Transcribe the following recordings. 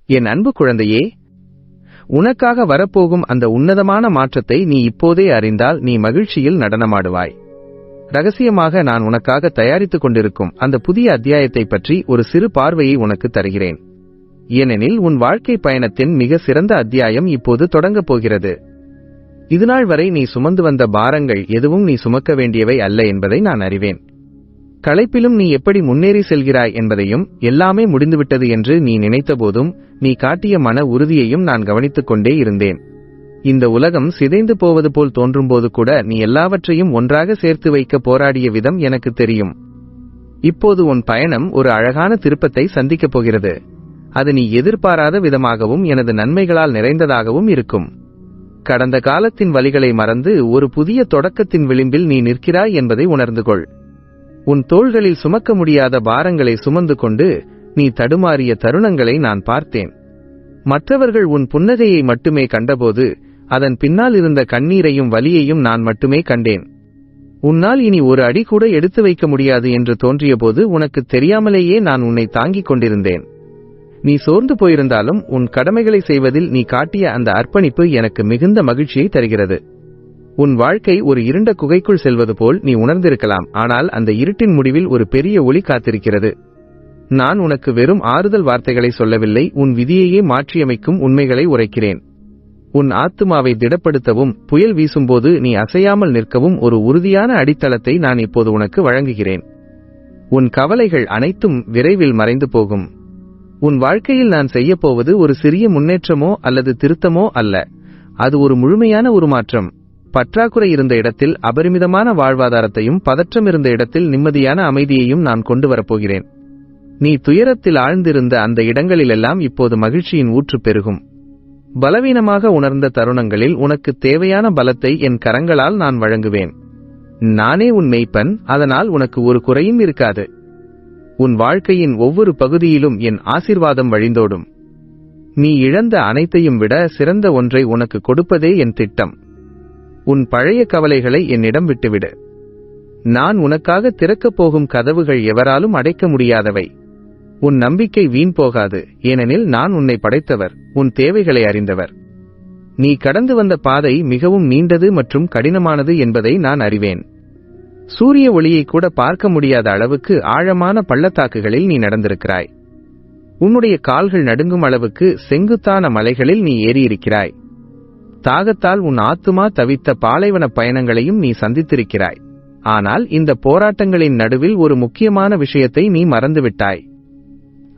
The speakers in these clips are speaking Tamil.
என் அன்பு குழந்தையே, உனக்காக வரப்போகும் அந்த உன்னதமான மாற்றத்தை நீ இப்போதே அறிந்தால் நீ மகிழ்ச்சியில் நடனமாடுவாய். ரகசியமாக நான் உனக்காக தயாரித்துக் கொண்டிருக்கும் அந்த புதிய அத்தியாயத்தை பற்றி ஒரு சிறு பார்வையை உனக்கு தருகிறேன். ஏனெனில் உன் வாழ்க்கை பயணத்தின் மிக சிறந்த அத்தியாயம் இப்போது தொடங்கப் போகிறது. இதுநாள் வரை நீ சுமந்து வந்த பாரங்கள் எதுவும் நீ சுமக்க வேண்டியவை அல்ல என்பதை நான் அறிவேன். களைப்பிலும் நீ எப்படி முன்னேறி செல்கிறாய் என்பதையும், எல்லாமே முடிந்துவிட்டது என்று நீ நினைத்தபோதும் நீ காட்டிய மன உறுதியையும் நான் கவனித்துக் கொண்டே இருந்தேன். இந்த உலகம் சிதைந்து போவது போல் தோன்றும்போது கூட நீ எல்லாவற்றையும் ஒன்றாக சேர்த்து வைக்க போராடிய விதம் எனக்கு தெரியும். இப்போது உன் பயணம் ஒரு அழகான திருப்பத்தை சந்திக்கப் போகிறது. அது நீ எதிர்பாராத விதமாகவும் எனது நன்மைகளால் நிறைந்ததாகவும் இருக்கும். கடந்த காலத்தின் வலிகளை மறந்து ஒரு புதிய தொடக்கத்தின் விளிம்பில் நீ நிற்கிறாய் என்பதை உணர்ந்து கொள். உன் தோள்களில் சுமக்க முடியாத பாரங்களை சுமந்து கொண்டு நீ தடுமாறிய தருணங்களை நான் பார்த்தேன். மற்றவர்கள் உன் புன்னகையை மட்டுமே கண்டபோது அதன் பின்னால் இருந்த கண்ணீரையும் வலியையும் நான் மட்டுமே கண்டேன். உன்னால் இனி ஒரு அடி கூட எடுத்து வைக்க முடியாது என்று தோன்றியபோது உனக்கு தெரியாமலேயே நான் உன்னை தாங்கிக் கொண்டிருந்தேன். நீ சோர்ந்து போயிருந்தாலும் உன் கடமைகளை செய்வதில் நீ காட்டிய அந்த அர்ப்பணிப்பு எனக்கு மிகுந்த மகிழ்ச்சியை தருகிறது. உன் வாழ்க்கை ஒரு இருண்ட குகைக்குள் செல்வது போல் நீ உணர்ந்திருக்கலாம். ஆனால் அந்த இருட்டின் முடிவில் ஒரு பெரிய ஒளி காத்திருக்கிறது. நான் உனக்கு வெறும் ஆறுதல் வார்த்தைகளை சொல்லவில்லை, உன் விதியையே மாற்றியமைக்கும் உண்மைகளை உரைக்கிறேன். உன் ஆத்துமாவை திடப்படுத்தவும், புயல் வீசும்போது நீ அசையாமல் நிற்கவும் ஒரு உறுதியான அடித்தளத்தை நான் இப்போது உனக்கு வழங்குகிறேன். உன் கவலைகள் அனைத்தும் விரைவில் மறைந்து போகும். உன் வாழ்க்கையில் நான் செய்யப்போவது ஒரு சிறிய முன்னேற்றமோ அல்லது திருத்தமோ அல்ல, அது ஒரு முழுமையான உருமாற்றம். பற்றாக்குறை இருந்த இடத்தில் அபரிமிதமான வாழ்வாதாரத்தையும், பதற்றம் இருந்த இடத்தில் நிம்மதியான அமைதியையும் நான் கொண்டு வரப்போகிறேன். நீ துயரத்தில் ஆழ்ந்திருந்த அந்த இடங்களிலெல்லாம் இப்போது மகிழ்ச்சியின் ஊற்று பெருகும். பலவீனமாக உணர்ந்த தருணங்களில் உனக்கு தேவையான பலத்தை என் கரங்களால் நான் வழங்குவேன். நானே உன் மேய்ப்பன், அதனால் உனக்கு ஒரு குறையும் இருக்காது. உன் வாழ்க்கையின் ஒவ்வொரு பகுதியிலும் என் ஆசீர்வாதம் வழிந்தோடும். நீ இழந்த அனைத்தையும் விட சிறந்த ஒன்றை உனக்கு கொடுப்பதே என் திட்டம். உன் பழைய கவலைகளை என்னிடம் விட்டுவிடு. நான் உனக்காக திறக்கப் போகும் கதவுகள் எவராலும் அடைக்க முடியாதவை. உன் நம்பிக்கை வீண் போகாது, ஏனெனில் நான் உன்னை படைத்தவர், உன் தேவைகளை அறிந்தவர். நீ கடந்து வந்த பாதை மிகவும் நீண்டது மற்றும் கடினமானது என்பதை நான் அறிவேன். சூரிய ஒளியை கூட பார்க்க முடியாத அளவுக்கு ஆழமான பள்ளத்தாக்குகளில் நீ நடந்திருக்கிறாய். உன்னுடைய கால்கள் நடுங்கும் அளவுக்கு செங்குத்தான மலைகளில் நீ ஏறியிருக்கிறாய். தாகத்தால் உன் ஆத்துமா தவித்த பாலைவன பயணங்களையும் நீ சந்தித்திருக்கிறாய். ஆனால் இந்த போராட்டங்களின் நடுவில் ஒரு முக்கியமான விஷயத்தை நீ மறந்துவிட்டாய்.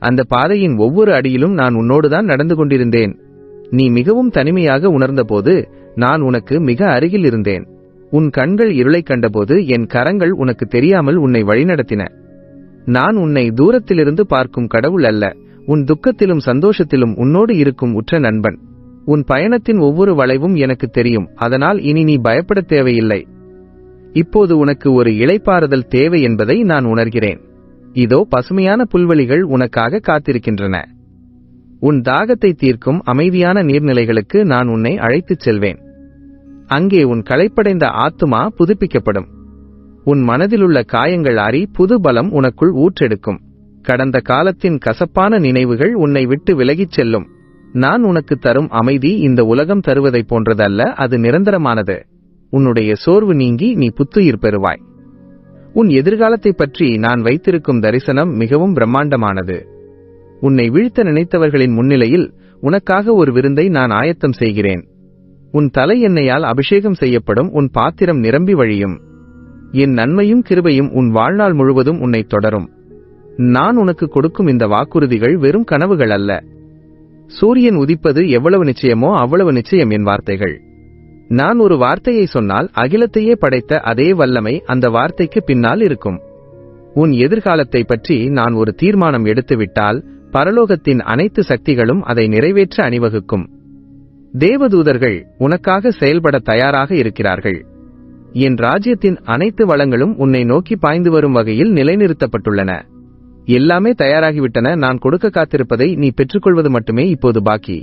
அந்த பாதையின் ஒவ்வொரு அடியிலும் நான் உன்னோடுதான் நடந்து கொண்டிருந்தேன். நீ மிகவும் தனிமையாக உணர்ந்தபோது நான் உனக்கு மிக அருகில் இருந்தேன். உன் கண்கள் இருளை கண்டபோது என் கரங்கள் உனக்கு தெரியாமல் உன்னை வழிநடத்தின. நான் உன்னை தூரத்திலிருந்து பார்க்கும் கடவுள் அல்ல, உன் துக்கத்திலும் சந்தோஷத்திலும் உன்னோடு இருக்கும் உற்ற நண்பன். உன் பயணத்தின் ஒவ்வொரு வளைவும் எனக்கு தெரியும், அதனால் இனி நீ பயப்பட தேவையில்லை. இப்போது உனக்கு ஒரு இளைப்பாறுதல் தேவை என்பதை நான் உணர்கிறேன். இதோ பசுமையான புல்வெளிகள் உனக்காக காத்திருக்கின்றன. உன் தாகத்தை தீர்க்கும் அமைதியான நீர்நிலைகளுக்கு நான் உன்னை அழைத்துச் செல்வேன். அங்கே உன் களைப்படைந்த ஆத்துமா புதுப்பிக்கப்படும். உன் மனதிலுள்ள காயங்கள் ஆறி புது பலம் உனக்குள் ஊற்றெடுக்கும். கடந்த காலத்தின் கசப்பான நினைவுகள் உன்னை விட்டு விலகிச் செல்லும். நான் உனக்கு தரும் அமைதி இந்த உலகம் தருவதைப் போன்றதல்ல, அது நிரந்தரமானது. உன்னுடைய சோர்வு நீங்கி நீ புத்துயிர் பெறுவாய். உன் எதிர்காலத்தை பற்றி நான் வைத்திருக்கும் தரிசனம் மிகவும் பிரம்மாண்டமானது. உன்னை வீழ்த்த நினைத்தவர்களின் முன்னிலையில் உனக்காக ஒரு விருந்தை நான் ஆயத்தம் செய்கிறேன். உன் தலை எண்ணெயால் அபிஷேகம் செய்யப்படும், உன் பாத்திரம் நிரம்பி வழியும். என் நன்மையும் கிருபையும் உன் வாழ்நாள் முழுவதும் உன்னை தொடரும். நான் உனக்கு கொடுக்கும் இந்த வாக்குறுதிகள் வெறும் கனவுகள் அல்ல. சூரியன் உதிப்பது எவ்வளவு நிச்சயமோ அவ்வளவு நிச்சயம் என் வார்த்தைகள். நான் ஒரு வார்த்தையை சொன்னால் அகிலத்தையே படைத்த அதே வல்லமை அந்த வார்த்தைக்கு பின்னால் இருக்கும். உன் எதிர்காலத்தை பற்றி நான் ஒரு தீர்மானம் எடுத்துவிட்டால் பரலோகத்தின் அனைத்து சக்திகளும் அதை நிறைவேற்ற அணிவகுக்கும். தேவதூதர்கள் உனக்காக செயல்பட தயாராக இருக்கிறார்கள். என் ராஜ்யத்தின் அனைத்து வளங்களும் உன்னை நோக்கி பாய்ந்து வரும் வகையில் நிலைநிறுத்தப்பட்டுள்ளன. எல்லாமே தயாராகிவிட்டன. நான் கொடுக்க காத்திருப்பதை நீ பெற்றுக்கொள்வது மட்டுமே இப்போது பாக்கி.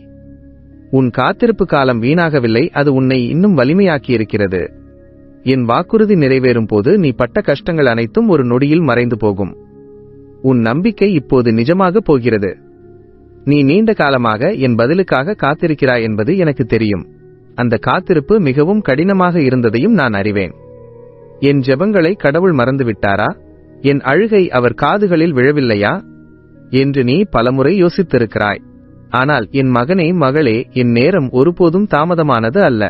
உன் காத்திருப்பு காலம் வீணாகவில்லை, அது உன்னை இன்னும் வலிமையாக்கியிருக்கிறது. என் வாக்குறுதி நிறைவேறும் போது நீ பட்ட கஷ்டங்கள் அனைத்தும் ஒரு நொடியில் மறைந்து போகும். உன் நம்பிக்கை இப்போது நிஜமாக போகிறது. நீ நீண்ட காலமாக என் பதிலுக்காக காத்திருக்கிறாய் என்பது எனக்கு தெரியும். அந்த காத்திருப்பு மிகவும் கடினமாக இருந்ததையும் நான் அறிவேன். என் ஜெபங்களை கடவுள் மறந்துவிட்டாரா? என் அழுகை அவர் காதுகளில் விழவில்லையா என்று நீ பலமுறை யோசித்திருக்கிறாய். ஆனால் என் மகனே, மகளே, என் நேரம் ஒருபோதும் தாமதமானது அல்ல.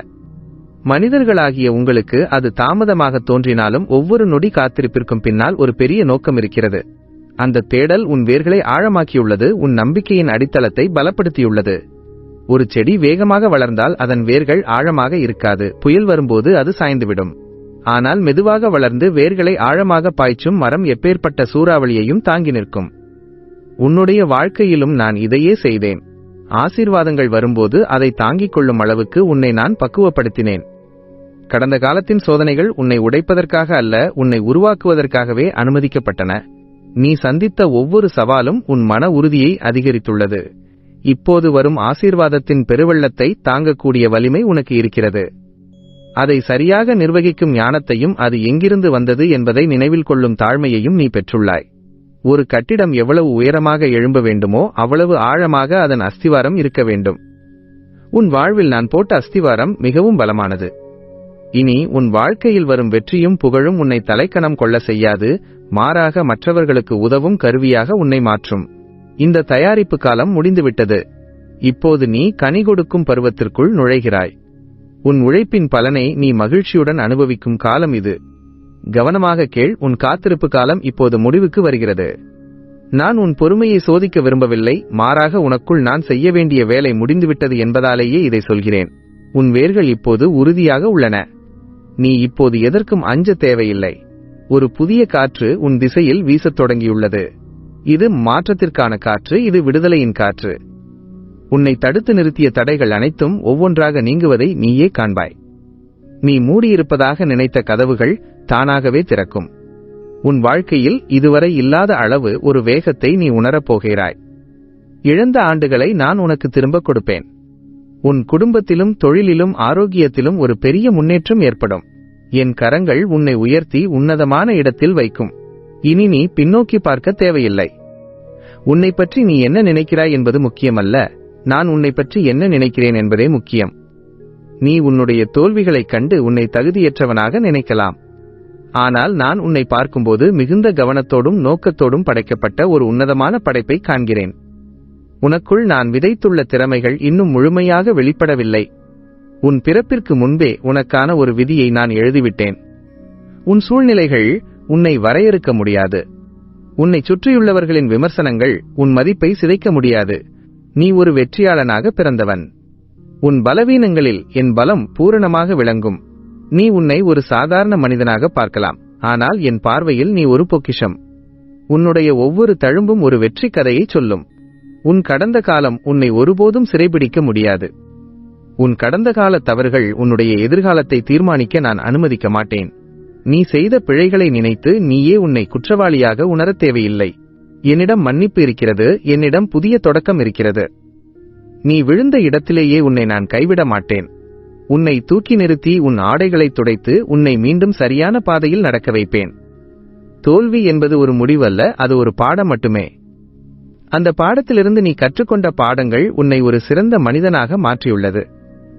மனிதர்களாகிய உங்களுக்கு அது தாமதமாக தோன்றினாலும் ஒவ்வொரு நொடி காத்திருப்பிற்கும் பின்னால் ஒரு பெரிய நோக்கம் இருக்கிறது. அந்த தேடல் உன் வேர்களை ஆழமாக்கியுள்ளது, உன் நம்பிக்கையின் அடித்தளத்தை பலப்படுத்தியுள்ளது. ஒரு செடி வேகமாக வளர்ந்தால் அதன் வேர்கள் ஆழமாக இருக்காது. புயல் வரும்போது அது சாய்ந்துவிடும். ஆனால் மெதுவாக வளர்ந்து வேர்களை ஆழமாக பாய்ச்சும் மரம் எப்பேற்பட்ட சூறாவளியையும் தாங்கி நிற்கும். உன்னுடைய வாழ்க்கையிலும் நான் இதையே செய்தேன். ஆசீர்வாதங்கள் வரும்போது அதை தாங்கிக் கொள்ளும் அளவுக்கு உன்னை நான் பக்குவப்படுத்தினேன். கடந்த காலத்தின் சோதனைகள் உன்னை உடைப்பதற்காக அல்ல, உன்னை உருவாக்குவதற்காகவே அனுமதிக்கப்பட்டன. நீ சந்தித்த ஒவ்வொரு சவாலும் உன் மன உறுதியை அதிகரித்துள்ளது. இப்போது வரும் ஆசீர்வாதத்தின் பெருவெள்ளத்தை தாங்கக்கூடிய வலிமை உனக்கு இருக்கிறது. அதை சரியாக நிர்வகிக்கும் ஞானத்தையும் அது எங்கிருந்து வந்தது என்பதை நினைவில் கொள்ளும் தாழ்மையையும் நீ பெற்றுள்ளாய். ஒரு கட்டிடம் எவ்வளவு உயரமாக எழும்ப வேண்டுமோ அவ்வளவு ஆழமாக அதன் அஸ்திவாரம் இருக்க வேண்டும். உன் வாழ்வில் நான் போட்ட அஸ்திவாரம் மிகவும் பலமானது. இனி உன் வாழ்க்கையில் வரும் வெற்றியும் புகழும் உன்னை தலைக்கணம் கொள்ள செய்யாது, மாறாக மற்றவர்களுக்கு உதவும் கருவியாக உன்னை மாற்றும். இந்த தயாரிப்பு காலம் முடிந்துவிட்டது. இப்போது நீ கனி கொடுக்கும் பருவத்திற்குள் நுழைகிறாய். உன் உழைப்பின் பலனை நீ மகிழ்ச்சியுடன் அனுபவிக்கும் காலம் இது. கவனமாக கேள், உன் காத்திருப்பு காலம் இப்போது முடிவுக்கு வருகிறது. நான் உன் பொறுமையை சோதிக்க விரும்பவில்லை, மாறாக உனக்குள் நான் செய்ய வேண்டிய வேலை முடிந்துவிட்டது என்பதாலேயே இதை சொல்கிறேன். உன் வேர்கள் இப்போது உறுதியாக உள்ளன. நீ இப்போது எதற்கும் அஞ்ச தேவையில்லை. ஒரு புதிய காற்று உன் திசையில் வீசத் தொடங்கியுள்ளது. இது மாற்றத்திற்கான காற்று, இது விடுதலையின் காற்று. உன்னை தடுத்து நிறுத்திய தடைகள் அனைத்தும் ஒவ்வொன்றாக நீங்குவதை நீயே காண்பாய். நீ மூடியிருப்பதாக நினைத்த கதவுகள் தானாகவே திறக்கும். உன் வாழ்க்கையில் இதுவரை இல்லாத அளவு ஒரு வேகத்தை நீ உணரப்போகிறாய். இழந்த ஆண்டுகளை நான் உனக்கு திரும்ப கொடுப்பேன். உன் குடும்பத்திலும் தொழிலிலும் ஆரோக்கியத்திலும் ஒரு பெரிய முன்னேற்றம் ஏற்படும். என் கரங்கள் உன்னை உயர்த்தி உன்னதமான இடத்தில் வைக்கும். இனி நீ பின்னோக்கி பார்க்க தேவையில்லை. உன்னை பற்றி நீ என்ன நினைக்கிறாய் என்பது முக்கியமல்ல, நான் உன்னை பற்றி என்ன நினைக்கிறேன் என்பதே முக்கியம். நீ உன்னுடைய தோல்விகளைக் கண்டு உன்னை தகுதியற்றவனாக நினைக்கலாம். ஆனால் நான் உன்னை பார்க்கும்போது மிகுந்த கவனத்தோடும் நோக்கத்தோடும் படைக்கப்பட்ட ஒரு உன்னதமான படைப்பை காண்கிறேன். உனக்குள் நான் விதைத்துள்ள திறமைகள் இன்னும் முழுமையாக வெளிப்படவில்லை. உன் பிறப்பிற்கு முன்பே உனக்கான ஒரு விதியை நான் எழுதிவிட்டேன். உன் சூழ்நிலைகள் உன்னை வரையறுக்க முடியாது. உன்னை சுற்றியுள்ளவர்களின் விமர்சனங்கள் உன் மதிப்பை சிதைக்க முடியாது. நீ ஒரு வெற்றியாளனாக பிறந்தவன். உன் பலவீனங்களில் என் பலம் பூரணமாக விளங்கும். நீ உன்னை ஒரு சாதாரண மனிதனாக பார்க்கலாம், ஆனால் என் பார்வையில் நீ ஒரு பொக்கிஷம். உன்னுடைய ஒவ்வொரு தழும்பும் ஒரு வெற்றி கதையை சொல்லும். உன் கடந்த காலம் உன்னை ஒருபோதும் சிறைபிடிக்க முடியாது. உன் கடந்த கால தவறுகள் உன்னுடைய எதிர்காலத்தை தீர்மானிக்க நான் அனுமதிக்க மாட்டேன். நீ செய்த பிழைகளை நினைத்து நீயே உன்னை குற்றவாளியாக உணரத் தேவையில்லை. என்னிடம் மன்னிப்பு இருக்கிறது, என்னிடம் புதிய தொடக்கம் இருக்கிறது. நீ விழுந்த இடத்திலேயே உன்னை நான் கைவிட மாட்டேன். உன்னை தூக்கி நிறுத்தி உன் ஆடைகளை துடைத்து உன்னை மீண்டும் சரியான பாதையில் நடக்க வைப்பேன். தோல்வி என்பது ஒரு முடிவல்ல, அது ஒரு பாடம் மட்டுமே. அந்த பாடத்திலிருந்து நீ கற்றுக்கொண்ட பாடங்கள் உன்னை ஒரு சிறந்த மனிதனாக மாற்றியுள்ளது.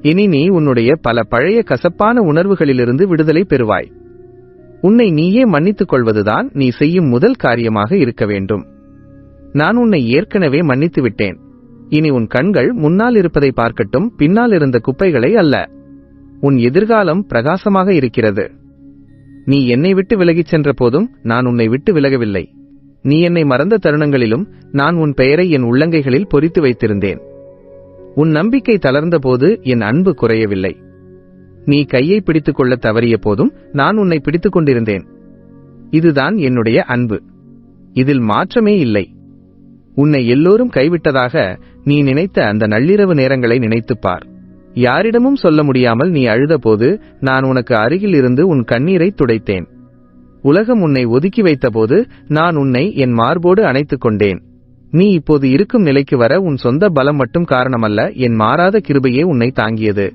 இனி நீ உன்னுடைய பல பழைய கசப்பான உணர்வுகளிலிருந்து விடுதலை பெறுவாய். உன்னை நீயே மன்னித்துக் கொள்வதுதான் நீ செய்யும் முதல் காரியமாக இருக்க வேண்டும். நான் உன்னை ஏற்கனவே மன்னித்து விட்டேன். இனி உன் கண்கள் முன்னால் இருப்பதை பார்க்கட்டும், பின்னால் இருந்த குப்பைகளை அல்ல. உன் எதிர்காலம் பிரகாசமாக இருக்கிறது. நீ என்னை விட்டு விலகிச் சென்ற போதும் நான் உன்னை விட்டு விலகவில்லை. நீ என்னை மறந்த தருணங்களிலும் நான் உன் பெயரை என் உள்ளங்கைகளில் பொறித்து வைத்திருந்தேன். உன் நம்பிக்கை தளர்ந்த போது என் அன்பு குறையவில்லை. நீ கையை பிடித்துக் கொள்ள தவறிய போதும் நான் உன்னை பிடித்துக் கொண்டிருந்தேன். இதுதான் என்னுடைய அன்பு. இதில் மாற்றமே இல்லை. உன்னை எல்லோரும் கைவிட்டதாக நீ நினைத்த அந்த நள்ளிரவு நேரங்களை நினைத்துப் பார். யாரிடமும் சொல்ல முடியாமல் நீ அழுதபோது நான் உனக்கு அருகில் இருந்து உன் கண்ணீரை துடைத்தேன். உலகம் உன்னை ஒதுக்கி வைத்தபோது நான் உன்னை என் மார்போடு அணைத்துக் கொண்டேன். நீ இப்போது இருக்கும் நிலைக்கு வர உன் சொந்த பலம் மட்டும் காரணமல்ல, என் மாறாத கிருபையே உன்னை தாங்கியது.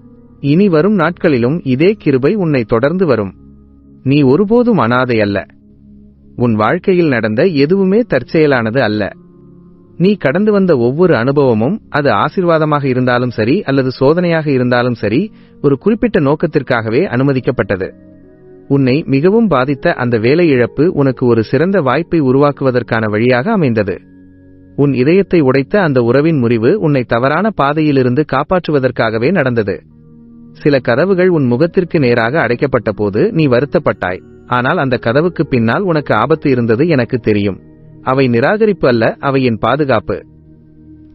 இனி வரும் நாட்களிலும் இதே கிருபை உன்னை தொடர்ந்து வரும். நீ ஒருபோதும் அனாதை அல்ல. உன் வாழ்க்கையில் நடந்த எதுவுமே தற்செயலானது அல்ல. நீ கடந்து வந்த ஒவ்வொரு அனுபவமும், அது ஆசீர்வாதமாக இருந்தாலும் சரி அல்லது சோதனையாக இருந்தாலும் சரி, ஒரு குறிப்பிட்ட நோக்கத்திற்காகவே அனுமதிக்கப்பட்டது. உன்னை மிகவும் பாதித்த அந்த வேலை இழப்பு உனக்கு ஒரு சிறந்த வாய்ப்பை உருவாக்குவதற்கான வழியாக அமைந்தது. உன் இதயத்தை உடைத்த அந்த உறவின் முறிவு உன்னை தவறான பாதையிலிருந்து காப்பாற்றுவதற்காகவே நடந்தது. சில கதவுகள் உன் முகத்திற்கு நேராக அடைக்கப்பட்ட போது நீ வருத்தப்பட்டாய். ஆனால் அந்த கதவுக்கு பின்னால் உனக்கு ஆபத்து இருந்தது எனக்கு தெரியும். அவை நிராகரிப்பு அல்ல, அவை என் பாதுகாப்பு.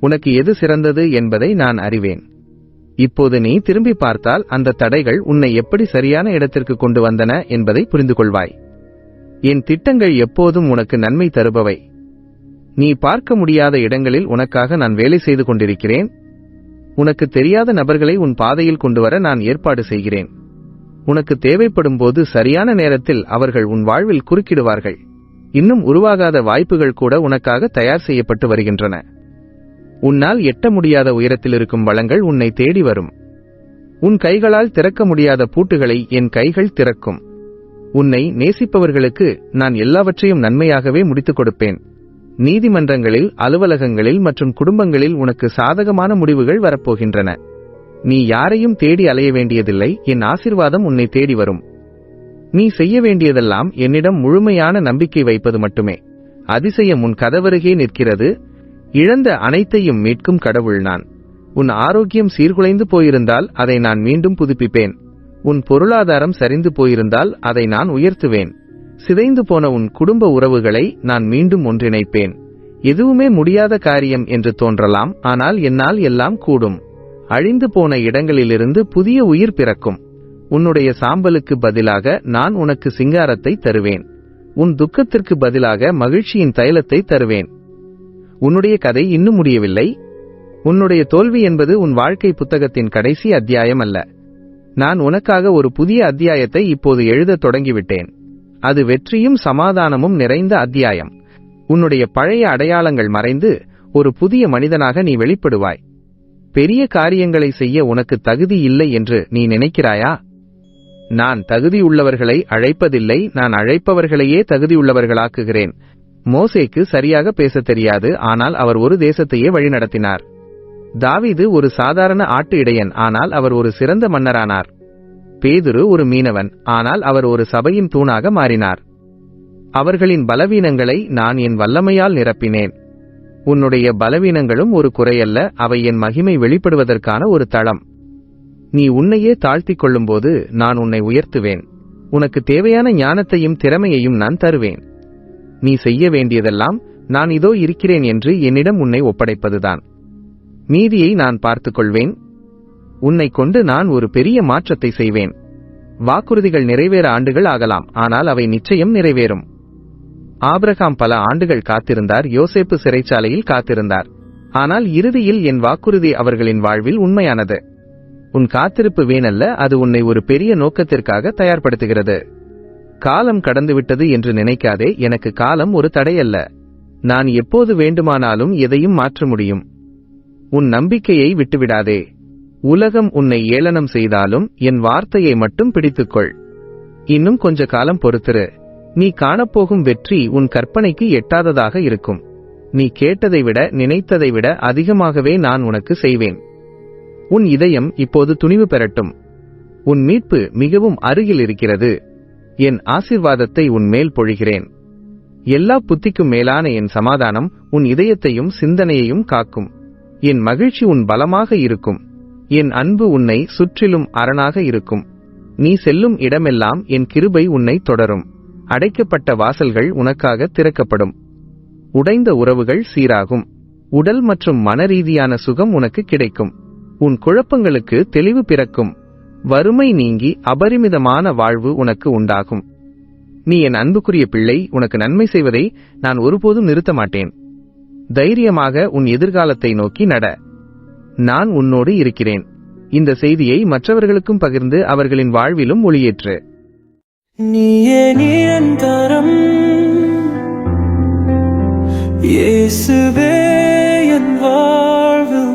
உனக்கு எது சிறந்தது என்பதை நான் அறிவேன். இப்போது நீ திரும்பி பார்த்தால் அந்த தடைகள் உன்னை எப்படி சரியான இடத்திற்கு கொண்டு வந்தன என்பதை புரிந்து கொள்வாய். என் திட்டங்கள் எப்போதும் உனக்கு நன்மை தருபவை. நீ பார்க்க முடியாத இடங்களில் உனக்காக நான் வேலை செய்து கொண்டிருக்கிறேன். உனக்கு தெரியாத நபர்களை உன் பாதையில் கொண்டுவர நான் ஏற்பாடு செய்கிறேன். உனக்கு தேவைப்படும் போது சரியான நேரத்தில் அவர்கள் உன் வாழ்வில் குறுக்கிடுவார்கள். இன்னும் உருவாகாத வாய்ப்புகள் கூட உனக்காக தயார் செய்யப்பட்டு வருகின்றன. உன்னால் எட்ட முடியாத உயரத்தில் இருக்கும் வளங்கள் உன்னை தேடி வரும். உன் கைகளால் திறக்க முடியாத பூட்டுகளை என் கைகள் திறக்கும். உன்னை நேசிப்பவர்களுக்கு நான் எல்லாவற்றையும் நன்மையாகவே முடித்துக் கொடுப்பேன். நீதிமன்றங்களில், அலுவலகங்களில் மற்றும் குடும்பங்களில் உனக்கு சாதகமான முடிவுகள் வரப்போகின்றன. நீ யாரையும் தேடி அலைய வேண்டியதில்லை, என் ஆசீர்வாதம் உன்னை தேடி வரும். நீ செய்ய வேண்டியதெல்லாம் என்னிடம் முழுமையான நம்பிக்கை வைப்பது மட்டுமே. அதிசயம் உன் கதவருகே நிற்கிறது. இழந்த அனைத்தையும் மீட்கும் கடவுள் நான். உன் ஆரோக்கியம் சீர்குலைந்து போயிருந்தால் அதை நான் மீண்டும் புதுப்பிப்பேன். உன் பொருளாதாரம் சரிந்து போயிருந்தால் அதை நான் உயர்த்துவேன். சிதைந்து போன உன் குடும்ப உறவுகளை நான் மீண்டும் ஒன்றிணைப்பேன். எதுவுமே முடியாத காரியம் என்று தோன்றலாம், ஆனால் என்னால் எல்லாம் கூடும். அழிந்து போன இடங்களிலிருந்து புதிய உயிர் பிறக்கும். உன்னுடைய சாம்பலுக்கு பதிலாக நான் உனக்கு சிங்காரத்தை தருவேன். உன் துக்கத்திற்கு பதிலாக மகிழ்ச்சியின் தைலத்தை தருவேன். உன்னுடைய கதை இன்னும் முடியவில்லை. உன்னுடைய தோல்வி என்பது உன் வாழ்க்கை புத்தகத்தின் கடைசி அத்தியாயம் அல்ல. நான் உனக்காக ஒரு புதிய அத்தியாயத்தை இப்போது எழுதத் தொடங்கிவிட்டேன். அது வெற்றியும் சமாதானமும் நிறைந்த அத்தியாயம். உன்னுடைய பழைய அடையாளங்கள் மறைந்து ஒரு புதிய மனிதனாக நீ வெளிப்படுவாய். பெரிய காரியங்களை செய்ய உனக்கு தகுதி இல்லை என்று நீ நினைக்கிறாயா? நான் தகுதியுள்ளவர்களை அழைப்பதில்லை, நான் அழைப்பவர்களையே தகுதியுள்ளவர்களாக்குகிறேன். மோசேக்கு சரியாக பேசத் தெரியாது, ஆனால் அவர் ஒரு தேசத்தையே வழிநடத்தினார். தாவீது ஒரு சாதாரண ஆட்டு இடையன், ஆனால் அவர் ஒரு சிறந்த மன்னரானார். பேதுரு ஒரு மீனவன், ஆனால் அவர் ஒரு சபையின் தூணாக மாறினார். அவர்களின் பலவீனங்களை நான் என் வல்லமையால் நிரப்பினேன். உன்னுடைய பலவீனங்களும் ஒரு குறையல்ல, அவை என் மகிமை வெளிப்படுவதற்கான ஒரு தளம். நீ உன்னையே தாழ்த்திக் கொள்ளும்போது நான் உன்னை உயர்த்துவேன். உனக்கு தேவையான ஞானத்தையும் திறமையையும் நான் தருவேன். நீ செய்ய வேண்டியதெல்லாம் நான் இதோ இருக்கிறேன் என்று என்னிடம் உன்னை ஒப்படைப்பதுதான். மீதியை நான் பார்த்துக் கொள்வேன். உன்னை கொண்டு நான் ஒரு பெரிய மாற்றத்தை செய்வேன். வாக்குறுதிகள் நிறைவேற ஆண்டுகள் ஆகலாம், ஆனால் அவை நிச்சயம் நிறைவேறும். ஆபிரகாம் பல ஆண்டுகள் காத்திருந்தார், யோசேப்பு சிறைச்சாலையில் காத்திருந்தார். ஆனால் இறுதியில் என் வாக்குறுதி அவர்களின் வாழ்வில் உண்மையானது. உன் காத்திருப்பு வீணல்ல, அது உன்னை ஒரு பெரிய நோக்கத்திற்காக தயார்படுத்துகிறது. காலம் கடந்துவிட்டது என்று நினைக்காதே. எனக்கு காலம் ஒரு தடையல்ல. நான் எப்போது வேண்டுமானாலும் எதையும் மாற்ற முடியும். உன் நம்பிக்கையை விட்டுவிடாதே. உலகம் உன்னை ஏளனம் செய்தாலும் என் வார்த்தையை மட்டும் பிடித்துக்கொள். இன்னும் கொஞ்ச காலம் பொறுத்திரு. நீ காணப்போகும் வெற்றி உன் கற்பனைக்கு எட்டாததாக இருக்கும். நீ கேட்டதை விட, நினைத்ததை விட அதிகமாகவே நான் உனக்கு செய்வேன். உன் இதயம் இப்போது துணிவு பெறட்டும். உன் மீட்பு மிகவும் அருகில் இருக்கிறது. என் ஆசீர்வாதத்தை உன் மேல் பொழிகிறேன். எல்லா புத்திக்கும் மேலான என் சமாதானம் உன் இதயத்தையும் சிந்தனையையும் காக்கும். என் மகிழ்ச்சி உன் பலமாக இருக்கும். என் அன்பு உன்னை சுற்றிலும் அரணாக இருக்கும். நீ செல்லும் இடமெல்லாம் என் கிருபை உன்னை தொடரும். அடைக்கப்பட்ட வாசல்கள் உனக்காக திறக்கப்படும். உடைந்த உறவுகள் சீராகும். உடல் மற்றும் மனரீதியான சுகம் உனக்கு கிடைக்கும். உன் குழப்பங்களுக்கு தெளிவு பிறக்கும். வறுமை நீங்கி அபரிமிதமான வாழ்வு உனக்கு உண்டாகும். நீ என் அன்புக்குரிய பிள்ளை, உனக்கு நன்மை செய்வதை நான் ஒருபோதும் நிறுத்த மாட்டேன். தைரியமாக உன் எதிர்காலத்தை நோக்கி நட. நான் உன்னோடு இருக்கிறேன். இந்த செய்தியை மற்றவர்களுக்கும் பகிர்ந்து அவர்களின் வாழ்விலும் ஒளியேற்று. நீயே நிரந்தரம், இயேசுவே என் வாழ்வில்